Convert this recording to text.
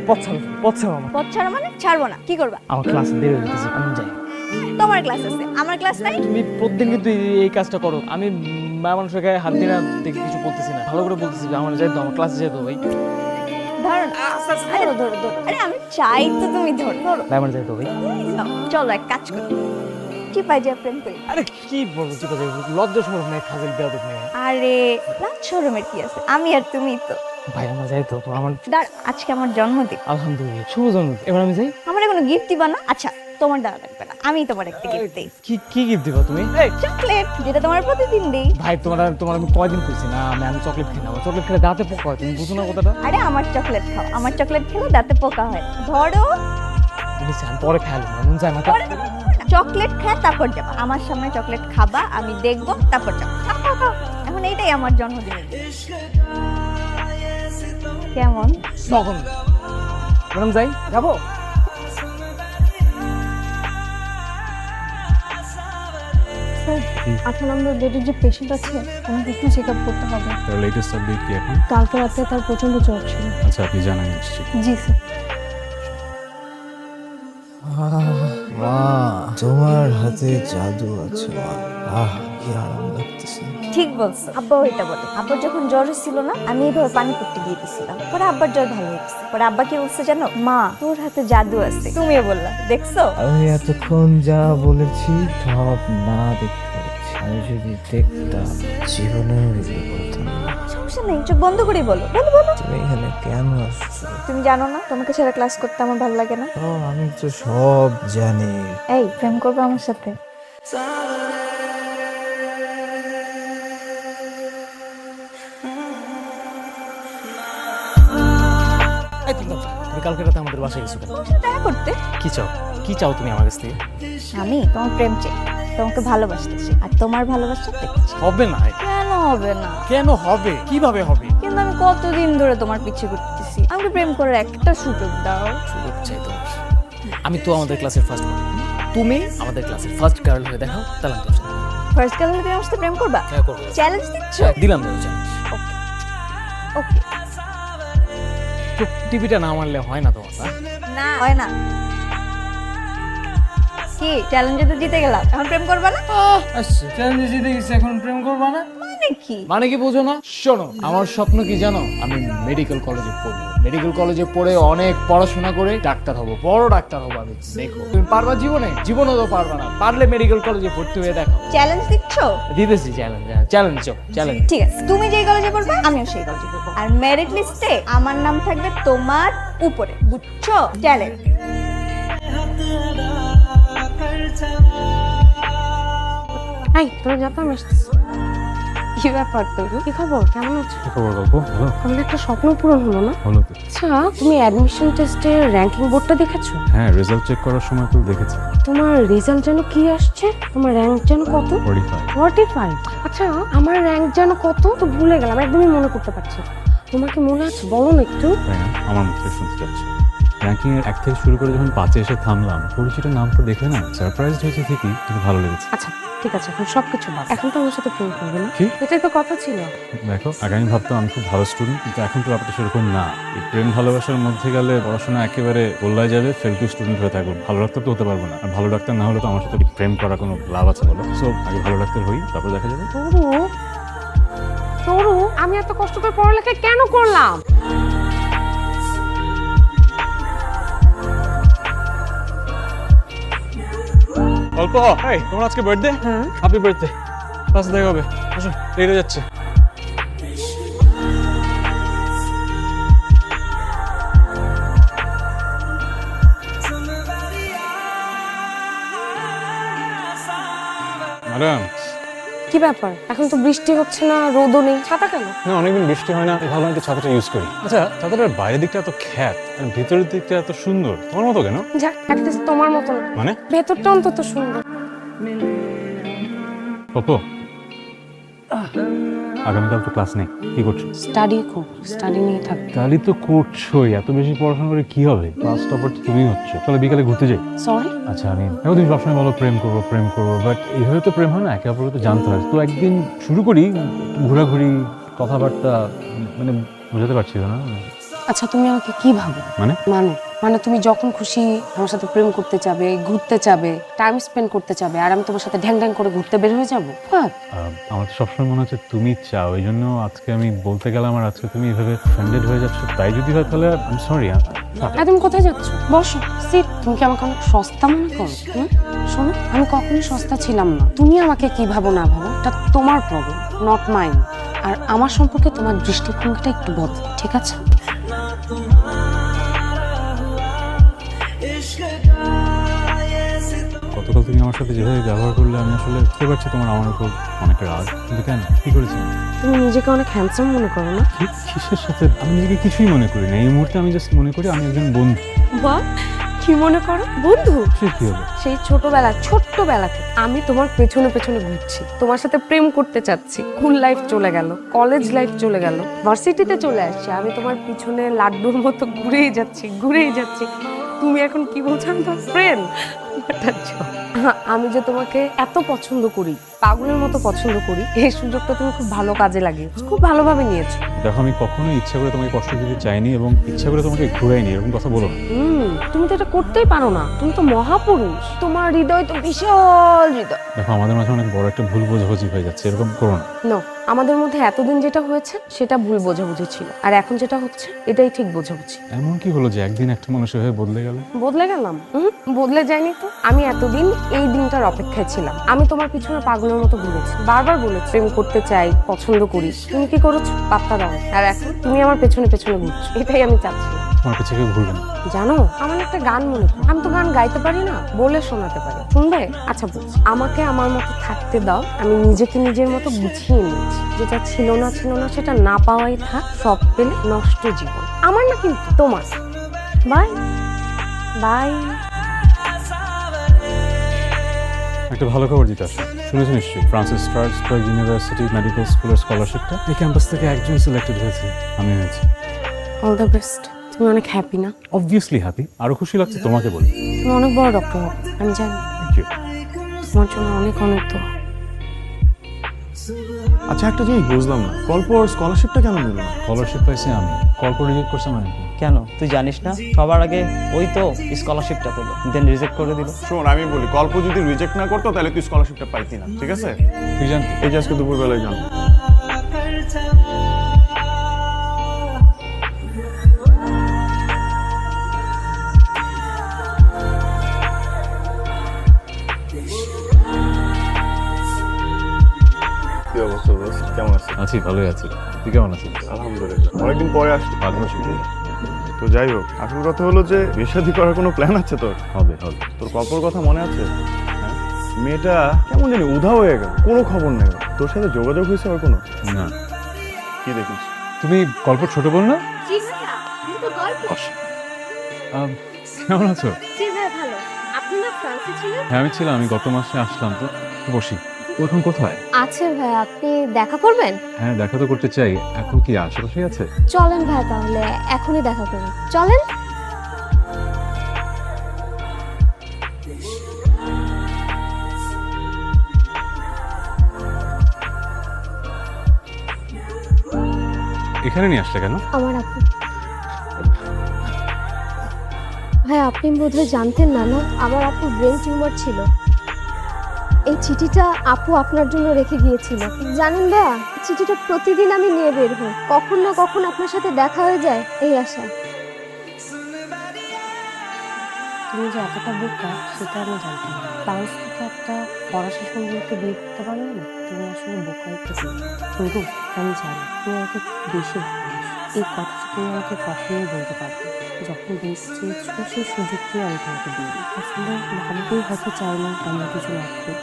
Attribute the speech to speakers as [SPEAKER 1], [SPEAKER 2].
[SPEAKER 1] পথ ছাড়ো মানে ছাড়বো না, কি করবা?
[SPEAKER 2] আমার ক্লাস দেরি হয়ে যেতেছে, আমি যাই।
[SPEAKER 1] তোমার ক্লাস আছে, আমার ক্লাস নাই।
[SPEAKER 2] তুমি প্রতিদিন কিন্তু এই কাজটা করো। আমি মা মানুষের গায়ে হাত দিয়ে না দেখে কিছু বলতেছি না, ভালো করে বলতেছি যে আমার যাইতো, আমার ক্লাসে যেত ভাই।
[SPEAKER 1] ধরো না। আরে ধরো ধরো, আরে আমি চাই তো তুমি ধরো ধরো।
[SPEAKER 2] ভাই আমার যাইতো ভাই।
[SPEAKER 1] চলো এক কাজ করি, কি পাই যে প্রেম করি।
[SPEAKER 2] আরে কি বলবো, কি কথা, লজ্জা শরম নেই, খাজল দেওয়া তো নেই।
[SPEAKER 1] আরে লাজ শরমের কি আছে, আমি আর তুমি তো।
[SPEAKER 2] ভাই আমার যাইতো তো, আমার
[SPEAKER 1] দাঁড়, আজকে আমার জন্মদিন।
[SPEAKER 2] আলহামদুলিল্লাহ, শুভ জন্মদিন। এবার আমি যাই।
[SPEAKER 1] আমার কোনো গিফট দিবা না? আচ্ছা তোমার দেওয়া লাগবে না, আমি তোমার একটা গিফট দিই।
[SPEAKER 2] কি কি গিফট দিবা তুমি?
[SPEAKER 1] চকলেট, যেটা তোমার প্রতিদিন দিই।
[SPEAKER 2] ভাই তোমার আমি কয়দিন কইছি না আমি চকলেট খাই না, চকলেট খেলে দাঁতে পোকা হয়, তুমি বুঝো না কথাটা?
[SPEAKER 1] আরে আমার চকলেট খাও, আমার চকলেট খেলে দাঁতে পোকা হয়। ধরো
[SPEAKER 2] তুমি চান পরে খেয়াল মন যায় না।
[SPEAKER 1] চকলেট খায় তারপর যাবা, আমার সামনে চকলেট খাবা, আমি দেখবো তারপর যাবো। খাও, খাও। এখন এইটাই আমার জন্মদিনের দিন। কেমন?
[SPEAKER 2] তখন ম্যাডাম যাই, যাবো।
[SPEAKER 3] 8 নম্বর বেডের যে পেশেন্ট আছে আমাকে একটু চেক আপ করতে হবে।
[SPEAKER 4] তার লেটেস্ট আপডেট কি এখন?
[SPEAKER 3] কালকে রাতে তার প্রচন্ড জ্বর ছিল।
[SPEAKER 4] আচ্ছা, আপনি জানান নিশ্চয়ই।
[SPEAKER 3] জি স্যার।
[SPEAKER 5] মা, তোমার হাতে জাদু আছে মা। কি আরাম লাগতেছে।
[SPEAKER 1] ঠিক বলছো, আব্বাও এটা বলে। আব্বার যখন জ্বর ছিল না, আমি এইভাবে পানি পট্টি দিয়ে দিছিলাম, পরে আব্বার জ্বর ভালো হয়ে গেছে। পরে আব্বা কি বলছে জানো? মা তোর হাতে জাদু আছে। তুমিও বললা, দেখছো?
[SPEAKER 5] আমি এতক্ষণ যা বলেছি সব না দেখে করেছি। আমি যদি দেখতাম জীবনেও এগুলো বলতাম না।
[SPEAKER 1] সমস্যা নেই, চোখ বন্ধ করে বলো, বলো বলো।
[SPEAKER 5] তুমি এখানে কেন আসছো?
[SPEAKER 1] তুমি জানো না তোমাকে ছাড়া ক্লাস করতে আমার ভালো লাগে না?
[SPEAKER 5] ও, আমি তো সব জানি।
[SPEAKER 1] এই প্রেম করবে আমার সাথে?
[SPEAKER 2] তুমি কালকে রাতে আমাদের বাসায় গেছো কেন?
[SPEAKER 1] দেখা করতে।
[SPEAKER 2] কি চাও, কি চাও তুমি আমার কাছ থেকে?
[SPEAKER 1] আমি তোমার প্রেম চাই, তোমাকে ভালোবাসতেছি, আর তোমার ভালোবাসা দেখছি।
[SPEAKER 2] হবে না।
[SPEAKER 1] কেন হবে না?
[SPEAKER 2] কেন হবে, কিভাবে হবে?
[SPEAKER 1] কিন্তু আমি কতদিন ধরে তোমার পিছে ঘুরতেছি, আমাকে প্রেম করার একটা সুযোগ দাও।
[SPEAKER 2] সুযোগ চাই তোমার? আমি তো আমাদের ক্লাসের ফার্স্ট বয়, তুমি আমাদের ক্লাসের ফার্স্ট গার্ল হয়ে দেখাও, তাহলে আমি তোর সাথে
[SPEAKER 1] ফার্স্ট গার্ল তুমি আমার সাথে প্রেম করবা?
[SPEAKER 2] হ্যাঁ করবো।
[SPEAKER 1] চ্যালেঞ্জ দিচ্ছ?
[SPEAKER 2] দিলাম তো চ্যালেঞ্জ।
[SPEAKER 1] ওকে।
[SPEAKER 2] তো টিভিটা না মানলে হয় না তোমার,
[SPEAKER 1] না হয় না। কি চ্যালেঞ্জে তো জিতে গেলাম, এখন প্রেম করবা না?
[SPEAKER 2] আচ্ছা চ্যালেঞ্জে জিতে গেছি, এখন প্রেম করবা না?
[SPEAKER 1] মানে কি?
[SPEAKER 2] মানে কি বোঝো না? শোনো, আমার স্বপ্ন কি জানো? আমি মেডিকেল কলেজে পড়বো, মেডিকেল কলেজে পড়ে অনেক পড়াশোনা করে ডাক্তার হব, বড় ডাক্তার হবো আমি। দেখো তুমি পারবা জীবনে? জীবনেও তো পারবা না, পারলে মেডিকেল কলেজে ভর্তি হয়ে দেখো।
[SPEAKER 1] চ্যালেঞ্জ দিচ্ছ?
[SPEAKER 2] দিতেছি চ্যালেঞ্জ, চ্যালেঞ্জ চ্যালেঞ্জ।
[SPEAKER 1] ঠিক আছে, তুমি যেই কলেজে পড়বে আমিও সেই কলেজে পড়বো, আর মেরিট লিস্টে আমার নাম থাকবে তোমার উপরে, বুঝছো? চ্যালেঞ্জ।
[SPEAKER 3] এই তোর যাতাম আসছিস? কি ব্যাপার তোর? কি খবর, কেমন আছো?
[SPEAKER 4] কি খবর গল্প? ভালো
[SPEAKER 3] আমাদের একটা স্বপ্ন পূরণ হলো না?
[SPEAKER 4] হলো তো।
[SPEAKER 3] আচ্ছা, তুমি অ্যাডমিশন টেস্টের র্যাঙ্কিং বোর্ডটা দেখেছো?
[SPEAKER 4] হ্যাঁ, রেজাল্ট চেক করার সময় তো দেখেছি।
[SPEAKER 3] তোমার রেজাল্ট যেন কি আসছে? তোমার র্যাঙ্ক যেন কত?
[SPEAKER 4] 45।
[SPEAKER 3] 45? আচ্ছা, আমার র্যাঙ্ক যেন কত তো ভুলে গেলাম, একদমই মনে করতে পারছি না। তোমার কি মনে আছে, বলো না একটু।
[SPEAKER 4] তাই না? আমার মুখ থেকে শুনতে চাচ্ছি। র্যাঙ্কিং এর 1 থেকে শুরু করে যখন 5-এ এসে থামলাম, পরিচিত নামটা দেখে না সারপ্রাইজড হয়েছে ঠিকই, কিন্তু ভালো লেগেছে।
[SPEAKER 3] আচ্ছা ঠিক আছে, এখন সবকিছু বাদ। এখন তো আমার সাথে প্রেম করবে না?
[SPEAKER 4] কি?
[SPEAKER 3] এটাই তো কথা ছিল।
[SPEAKER 4] দেখো, আগে আমি ভাবতাম আমি খুব ভালো স্টুডেন্ট, কিন্তু এখন তো ব্যাপারটা সেরকম না। এই প্রেম ভালোবাসার মধ্যে গেলে পড়াশোনা একেবারে গোল্লায় যাবে, ফেল টু স্টুডেন্ট হয়ে থাকবো। ভালো ডাক্তার তো হতে পারবো না, আর ভালো ডাক্তার না হলে তো আমার সাথে প্রেম করা কোনো লাভ আছে বলো? সো আগে ভালো ডাক্তার হই, তারপর দেখা যাবে।
[SPEAKER 3] তরু, তরু, আমি এত কষ্ট করে পড়ালেখা কেন করলাম?
[SPEAKER 2] অল্প এই তোমার আজকে বার্থডে?
[SPEAKER 3] হ্যাঁ।
[SPEAKER 2] Happy birthday. ক্লাসে দেখা হবে, আসো, লেট হয়ে যাচ্ছে।
[SPEAKER 4] ম্যাডাম,
[SPEAKER 3] কি ব্যাপার? এখন তো বৃষ্টি হচ্ছে না, রোদও নেই, ছাতা কেন?
[SPEAKER 4] না অনেকদিন বৃষ্টি হয় না, ভাবলাম একটু ছাতাটা ইউজ করি। আচ্ছা, ছাতাটার বাইরের দিকটা এত খ্যাত আর ভিতরের দিকটা এত সুন্দর, তোমার মতো কেন?
[SPEAKER 3] যাক, অ্যাটলিস্ট তোমার মতো না,
[SPEAKER 4] মানে
[SPEAKER 3] ভেতরটা অন্তত সুন্দর।
[SPEAKER 4] পপো, আগামীকাল তো ক্লাস নেই, কি করছো?
[SPEAKER 3] স্টাডি কর, স্টাডি নিয়ে থাক।
[SPEAKER 4] তাহলে তো করছোই, এত বেশি পড়াশোনা করে কি হবে? ক্লাস টপার তো তুমি হচ্ছে। চলো বিকালে ঘুরতে যাই।
[SPEAKER 3] সরি।
[SPEAKER 4] আচ্ছা, আমি দেখো তুমি সবসময় বলো প্রেম করবো প্রেম করবো, বাট এইভাবে তো প্রেম হয় না, একে অপরকে তো জানতে হয়। তো একদিন শুরু করি ঘোরাঘুরি, কথাবার্তা, মানে বুঝাতে পারছিল না।
[SPEAKER 3] আচ্ছা তুমি আমাকে কি ভাবো?
[SPEAKER 4] মানে
[SPEAKER 3] মানে মানে তুমি যখন খুশি আমার সাথে প্রেম করতে চাবে, ঘুরতে চাবে, টাইম স্পেন্ড করতে চাবে, আর আমি তোমার সাথে ঢ্যাং ঢ্যাং করে ঘুরতে বের হয়ে যাবো?
[SPEAKER 4] আমার তো সবসময় মনে হচ্ছে তুমি চাও, এই জন্য আজকে আমি বলতে গেলাম আর আজকে তুমি এভাবে ফ্রেন্ডেড হয়ে যাচ্ছ। তাই যদি হয় তাহলে আমি সরি।
[SPEAKER 3] তুমি কোথায় যাচ্ছ? বসো, সিট। তুমি কি আমাকে অনেক সস্তা মনে করো? শোনো, আমি কখনোই সস্তা ছিলাম না। তুমি আমাকে কি ভাবো না ভাবো এটা তোমার প্রবলেম, নট মাইন। আর আমার সম্পর্কে তোমার দৃষ্টিভঙ্গিটা একটু বদলে, ঠিক আছে?
[SPEAKER 4] গতকাল তুমি আমার সাথে যেভাবে ব্যবহার করলে আমি আসলে বুঝতে পারছি তোমার আমার উপর অনেক রাগ, কিন্তু কেন, কি করেছি?
[SPEAKER 3] তুমি নিজেকে অনেক হ্যান্ডসাম মনে করো না?
[SPEAKER 4] কিসের সাথে? আমি নিজেকে কিছুই মনে করি না। এই মুহূর্তে আমি জাস্ট মনে করি আমি একজন বন্ধু।
[SPEAKER 3] বাহ, কি মনে করো? বন্ধু?
[SPEAKER 4] সে কি হলো?
[SPEAKER 3] সেই ছোট্টবেলা থেকে আমি তোমার পেছনে পেছনে ঘুরছি, তোমার সাথে প্রেম করতে চাচ্ছি। স্কুল লাইফ চলে গেল, কলেজ লাইফ চলে গেল, ভার্সিটিতে চলে আসছে, আমি তোমার পিছনে লাড্ডুর মতো ঘুরেই যাচ্ছি। তুমি এখন কি বলছো? আমি তোমার ফ্রেন্ড? আমি যে তোমাকে এত পছন্দ করি, পাগলের মতো পছন্দ করি, এই সুযোগটা তুমি খুব ভালো কাজে লাগিয়েছো, খুব ভালোভাবে নিয়েছো।
[SPEAKER 4] দেখো, আমি কখনোই ইচ্ছা করে তোমাকে কষ্ট দিতে চাইনি এবং ইচ্ছা করে তোমাকে ঘুরাইনি, এরকম কথা বলো না।
[SPEAKER 3] তুমি তো এটা করতেই পারো না। তুমি তো মহাপুরুষ, তোমার হৃদয় তো বিশাল হৃদয়।
[SPEAKER 4] দেখো, আমাদের মাঝে অনেক বড় একটা ভুল বোঝাবুঝি হয়ে যাচ্ছে, এরকম করো না।
[SPEAKER 3] নো, আমাদের মধ্যে এতদিন যেটা হয়েছে সেটা ভুল বোঝাবুঝি ছিল, আর এখন যেটা হচ্ছে এটাই ঠিক বোঝাবুঝি।
[SPEAKER 4] এমন কি হলো যে একদিন একটা মানুষ হয়ে বদলে গেল?
[SPEAKER 3] বদলে গেলাম? বদলে যায়নি তো। আমি এতদিন এই দিনটার অপেক্ষায় ছিলাম। আমি তোমার পিছনে পাগলের মতো ঘুরেছি, বারবার বলেছি প্রেম করতে চাই, পছন্দ করি। তুমি কি করেছো? পাত্তা দাও। আর এখন তুমি আমার পেছনে পেছনে ঘুরছো। এটাই আমি চাচ্ছি।
[SPEAKER 4] তোমার কাছে কেউ ভুলবে না।
[SPEAKER 3] জানো, আমার একটা গান মনে পড়ে। আমি তো গান গাইতে পারি না, বলে শোনাতে পারি। শুনবে? আচ্ছা বলছি, আমাকে আমার মতো থাকতে দাও, আমি নিজেকে নিজের মতো গুছিয়ে নিয়েছি। যেটা ছিল না সেটা না পাওয়াই থাক, সব পেলে নষ্ট জীবন। আমার না, কিন্তু তোমার। Bye bye.
[SPEAKER 4] একটা ভালো খবর দিতে আসো। শুনেছি নিশ্চয়ই ফ্রান্সিস স্ট্রাসবার্গ ইউনিভার্সিটি মেডিকেল স্কুলের স্কলারশিপটা এই ক্যাম্পাস থেকে একজন সিলেক্টেড হয়েছে, আমি হয়েছি।
[SPEAKER 3] All the best. তুমি অনেক হ্যাপি না?
[SPEAKER 4] অবভিয়াসলি হ্যাপি, আরো খুশি লাগছে তোমাকে বলে।
[SPEAKER 3] তুমি অনেক বড় ডক্টর হবে, আমি জানি।
[SPEAKER 4] Thank you.
[SPEAKER 3] তোমার জন্য অনেক অনেক তো।
[SPEAKER 6] আচ্ছা, একটা জিনিস বুঝলাম না, কল্পর স্কলারশিপটা কেন নিল না?
[SPEAKER 4] স্কলারশিপ পাইছি আমি, কল্প রিজেক্ট করছে মানে কি?
[SPEAKER 5] কেন তুই জানিস না? সবার আগে ওই তো স্কলারশিপটা পেলো, দেন রিজেক্ট করে দিল।
[SPEAKER 6] শোন, আমি বলি, কল্প যদি রিজেক্ট না করতো তাহলে তুই স্কলারশিপটা পাইতি না, ঠিক আছে?
[SPEAKER 4] তুই জানতি?
[SPEAKER 6] এই যে আজকে দুপুরবেলায় জান। কি অবস্থা বস? কেমন আছিস?
[SPEAKER 4] আছি, ভালোই আছি। তুই কেমন আছিস?
[SPEAKER 6] আলহামদুলিল্লাহ, অনেকদিন পরে আসলি।
[SPEAKER 4] ভালো আছি।
[SPEAKER 6] তো যাই হোক, আসল কথা হলো যে বিয়ে শাদী করার কোনো প্ল্যান আছে তোর?
[SPEAKER 4] হবে।
[SPEAKER 6] তোর কল্পর কথা মনে আছে? হ্যাঁ, মেয়েটা কেমন জানি উধাও হয়ে গেল, কোনো খবর নেই। তোর সাথে যোগাযোগ হয়েছে আর কোনো?
[SPEAKER 4] না।
[SPEAKER 6] কি দেখিস?
[SPEAKER 4] তুমি গল্প ছোট বোন না? কেমন আছো?
[SPEAKER 1] ভালো। আপনি না ফ্রান্সে ছিলেন?
[SPEAKER 4] হ্যাঁ, আমি ছিলাম। আমি গত মাসে আসলাম। তো বসি। ও এখন কোথায়?
[SPEAKER 1] আছে ভাই, আপনি দেখা করবেন?
[SPEAKER 4] হ্যাঁ, দেখা তো করতে চাই। এখন কি আশেপাশেই আছে?
[SPEAKER 1] চলেন ভাই, তাহলে এখনই দেখা করি। চলেন।
[SPEAKER 4] এখানে নিয়ে আসলে কেন?
[SPEAKER 1] আমার আপু। ভাই, আপনি বোধহয় জানতেন না, না আমার আপুর ব্রেন টিউমার ছিল। এই চিঠিটা আপু আপনার জন্য রেখে গিয়েছিল। জানেন ভাইয়া, চিঠিটা প্রতিদিন আমি নিয়ে বের হই, কখন না কখন আপনার সাথে দেখা হয়ে যায় এই আশায়।
[SPEAKER 3] তুমি যে এতটা বোকা সেটা আমি জানতাম না। ফ্রান্স থেকে একটা ফরাসি সঙ্গীকে বিয়ে করতে পারো না, তুমি আসলে বোকাই থেকে। কিন্তু আমি জানি তুমি আমাকে বেশি ভালোবাসো। এই কথাটা তুমি আমাকে কখনোই বলতে পারবে না। যখন বলতে চেয়েছো সেই সুযোগটি আমি তোমাকে দিই। আসলে ভাবতেই হয়তো চাই না এমন কিছু না করি।